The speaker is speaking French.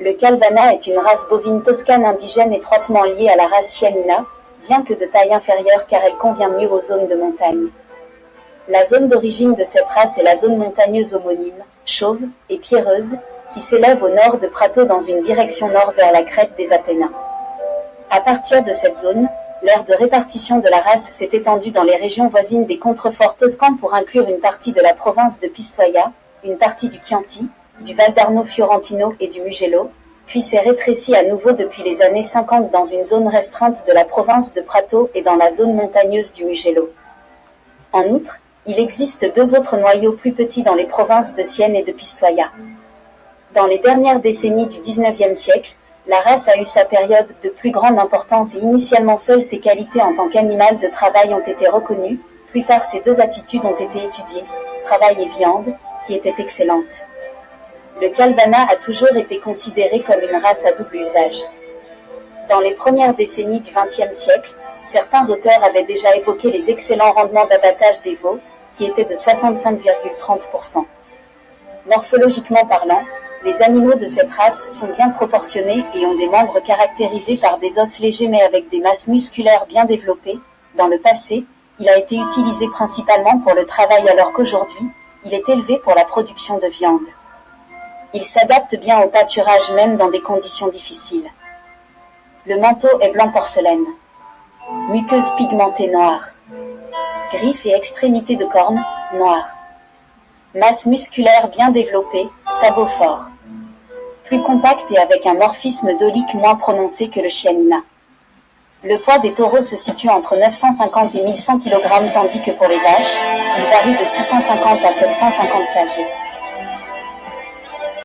Le Calvana est une race bovine toscane indigène étroitement liée à la race Chianina, bien que de taille inférieure car elle convient mieux aux zones de montagne. La zone d'origine de cette race est la zone montagneuse homonyme, chauve et pierreuse, qui s'élève au nord de Prato dans une direction nord vers la crête des Apennins. À partir de cette zone, l'aire de répartition de la race s'est étendue dans les régions voisines des contreforts toscans pour inclure une partie de la province de Pistoia, une partie du Chianti, du Valdarno Fiorentino et du Mugello, puis s'est rétrécie à nouveau depuis les années 50 dans une zone restreinte de la province de Prato et dans la zone montagneuse du Mugello. En outre, il existe deux autres noyaux plus petits dans les provinces de Sienne et de Pistoia. Dans les dernières décennies du XIXe siècle, la race a eu sa période de plus grande importance et initialement seules ses qualités en tant qu'animal de travail ont été reconnues, plus tard ces deux attitudes ont été étudiées, travail et viande, qui étaient excellentes. Le Calvana a toujours été considéré comme une race à double usage. Dans les premières décennies du XXe siècle, certains auteurs avaient déjà évoqué les excellents rendements d'abattage des veaux, qui étaient de 65,30%. Morphologiquement parlant, les animaux de cette race sont bien proportionnés et ont des membres caractérisés par des os légers mais avec des masses musculaires bien développées. Dans le passé, il a été utilisé principalement pour le travail alors qu'aujourd'hui, il est élevé pour la production de viande. Il s'adapte bien au pâturage même dans des conditions difficiles. Le manteau est blanc porcelaine. Muqueuse pigmentée noire. Griffes et extrémités de cornes, noires. Masse musculaire bien développée, sabots forts. Plus compact et avec un morphisme dolique moins prononcé que le Chianina. Le poids des taureaux se situe entre 950 et 1100 kg tandis que pour les vaches, il varie de 650 à 750 kg.